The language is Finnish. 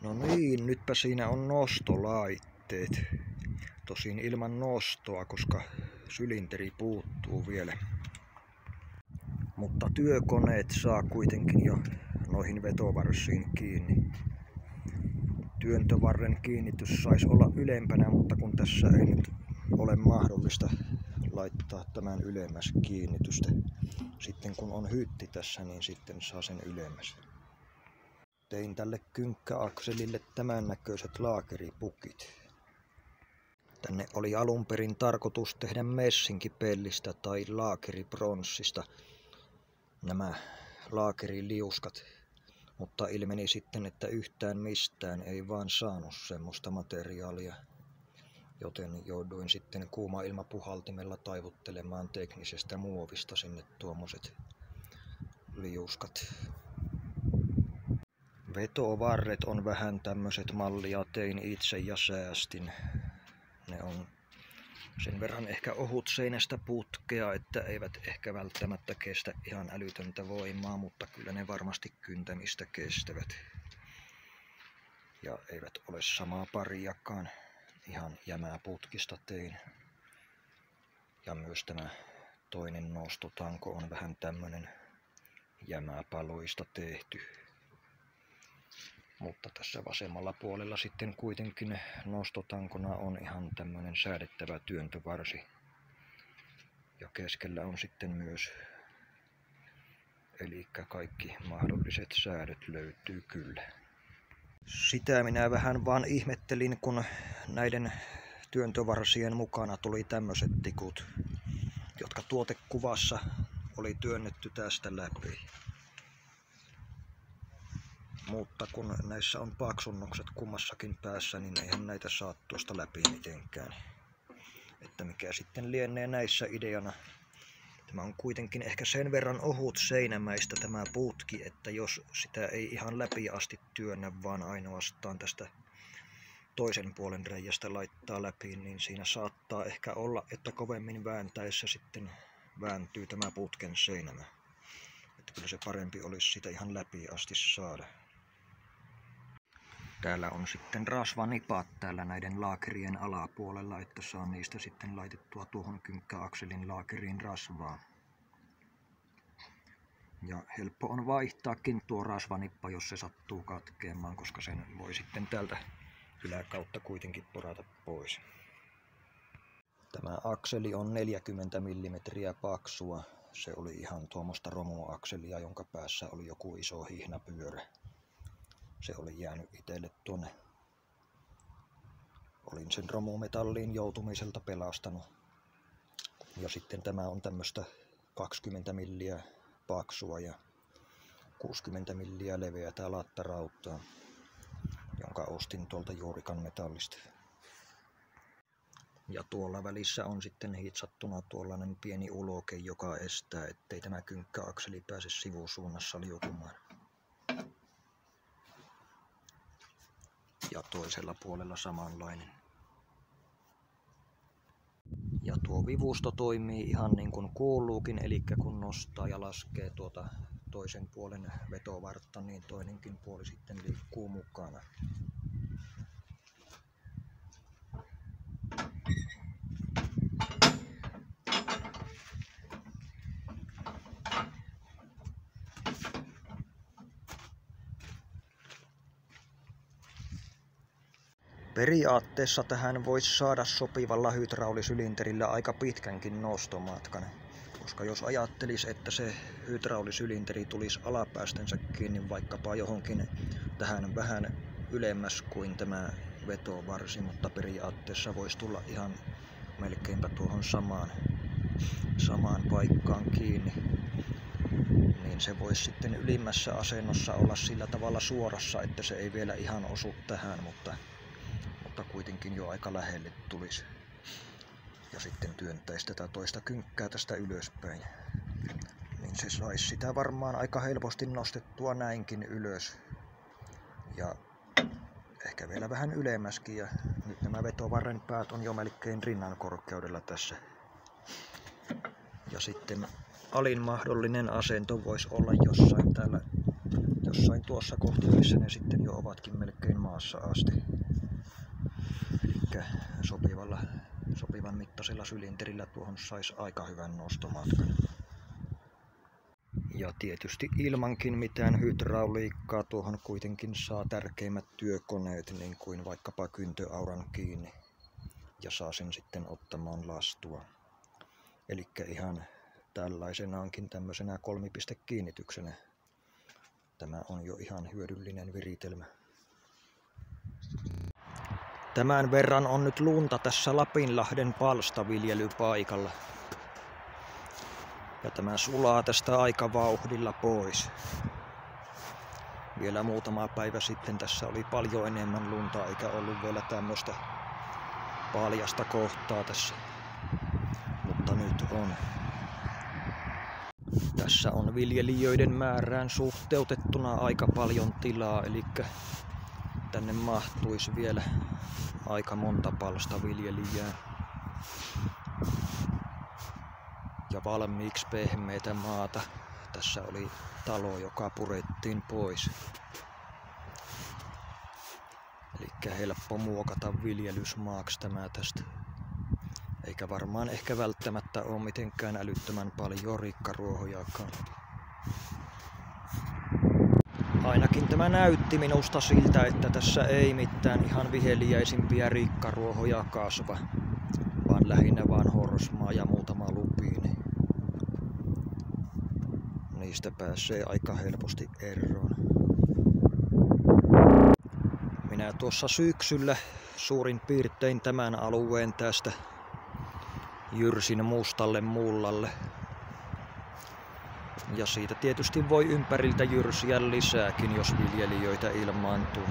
No niin, nytpä siinä on nostolaitteet. Tosin ilman nostoa, koska sylinteri puuttuu vielä. Mutta työkoneet saa kuitenkin jo noihin vetovarsiin kiinni. Työntövarren kiinnitys saisi olla ylempänä, mutta kun tässä ei nyt ole mahdollista laittaa tämän ylemmäs kiinnitystä. Sitten kun on hytti tässä, niin sitten saa sen ylemmäs. Tein tälle kynkkäakselille tämän näköiset laakeripukit. Tänne oli alun perin tarkoitus tehdä messinkipellistä tai laakeripronssista nämä laakeriliuskat, mutta ilmeni sitten, että yhtään mistään ei vaan saanut semmoista materiaalia, joten jouduin sitten kuuma-ilmapuhaltimella taivuttelemaan teknisestä muovista sinne tuommoiset liuskat. Vetovarret on vähän tämmöiset mallia tein itse ja säästin. Ne on sen verran ehkä ohut seinästä putkea, että eivät ehkä välttämättä kestä ihan älytöntä voimaa, mutta kyllä ne varmasti kyntämistä kestävät. Ja eivät ole samaa pariakaan. Ihan jämää putkista tein. Ja myös tämä toinen nostotanko on vähän tämmönen jämää paloista tehty. Mutta tässä vasemmalla puolella sitten kuitenkin nostotankona on ihan tämmönen säädettävä työntövarsi. Ja keskellä on sitten myös, eli kaikki mahdolliset säädöt löytyy kyllä. Sitä minä vähän vaan ihmettelin, kun näiden työntövarsien mukana tuli tämmöiset tikut, jotka tuotekuvassa oli työnnetty tästä läpi. Mutta kun näissä on paksunnukset kummassakin päässä, niin eihän näitä saa tuosta läpi mitenkään. Että mikä sitten lienee näissä ideana. Tämä on kuitenkin ehkä sen verran ohut seinämäistä tämä putki, että jos sitä ei ihan läpi asti työnnä, vaan ainoastaan tästä toisen puolen reiästä laittaa läpi, niin siinä saattaa ehkä olla, että kovemmin vääntäessä sitten vääntyy tämä putken seinämä. Että kyllä se parempi olisi sitä ihan läpi asti saada. Täällä on sitten rasvanipat täällä näiden laakerien alapuolella, että saa niistä sitten laitettua tuohon kynkkäakselin laakeriin rasvaa. Ja helppo on vaihtaakin tuo rasvanippa, jos se sattuu katkeamaan, koska sen voi sitten täältä yläkautta kuitenkin porata pois. Tämä akseli on 40 mm paksua. Se oli ihan tuommoista romuakselia, jonka päässä oli joku iso hihnapyörä. Se oli jäänyt itselle tuonne. Olin sen romumetalliin joutumiselta pelastanut. Ja sitten tämä on tämmöistä 20 milliä paksua ja 60 milliä leveätä lattarautaa, jonka ostin tuolta Juurikan metallista. Ja tuolla välissä on sitten hitsattuna tuollainen pieni uloke, joka estää, ettei tämä kynkkäakseli pääse sivusuunnassa liukumaan. Ja toisella puolella samanlainen. Ja tuo vivusto toimii ihan niin kuin kuuluukin, eli kun nostaa ja laskee tuota toisen puolen vetovartta, niin toinenkin puoli sitten liikkuu mukana. Periaatteessa tähän voisi saada sopivalla hydraulisylinterillä aika pitkänkin nostomatkan, koska jos ajattelisi, että se hydraulisylinteri tulisi alapäästänsä kiinni vaikkapa johonkin tähän vähän ylemmäs kuin tämä vetovarsi, mutta periaatteessa voisi tulla ihan melkeinpä tuohon samaan paikkaan kiinni, niin se voisi sitten ylimmässä asennossa olla sillä tavalla suorassa, että se ei vielä ihan osu tähän, mutta kuitenkin jo aika lähelle tulisi. Ja sitten työntäisi tätä toista kynkkää tästä ylöspäin. Niin se saisi sitä varmaan aika helposti nostettua näinkin ylös. Ja ehkä vielä vähän ylemmäskin. Ja nyt nämä vetovarren päät on jo melkein rinnan korkeudella tässä. Ja sitten alin mahdollinen asento voisi olla jossain täällä, jossain tuossa kohti, missä ne sitten jo ovatkin melkein maassa asti. Elikkä sopivan mittaisella sylinterillä tuohon saisi aika hyvän nostomatkan. Ja tietysti ilmankin mitään hydrauliikkaa tuohon kuitenkin saa tärkeimmät työkoneet, niin kuin vaikkapa kyntöauran kiinni. Ja saa sen sitten ottamaan lastua. Elikkä ihan tällaisenaankin tämmöisenä kolmipistekiinnityksenä. Tämä on jo ihan hyödyllinen viritelmä. Tämän verran on nyt lunta tässä Lapinlahden palstaviljelypaikalla. Ja tämä sulaa tästä aika vauhdilla pois. Vielä muutama päivä sitten tässä oli paljon enemmän lunta, eikä ollut vielä tämmöistä paljasta kohtaa tässä. Mutta nyt on. Tässä on viljelijöiden määrään suhteutettuna aika paljon tilaa, eli tänne mahtuisi vielä aika monta palstaviljelijää. Ja valmiiksi pehmeitä maata. Tässä oli talo, joka purettiin pois. Elikkä helppo muokata viljelysmaaksi tämä tästä. Eikä varmaan ehkä välttämättä ole mitenkään älyttömän paljon rikkaruohojakaan. Ainakin tämä näytti minusta siltä, että tässä ei mitään ihan viheliäisimpiä rikkaruohoja kasva, vaan lähinnä vaan horsmaa ja muutama lupiini. Niistä pääsee aika helposti eroon. Minä tuossa syksyllä suurin piirtein tämän alueen tästä jyrsin mustalle mullalle. Ja siitä tietysti voi ympäriltä jyrsiä lisääkin, jos viljelijöitä ilmaantuu.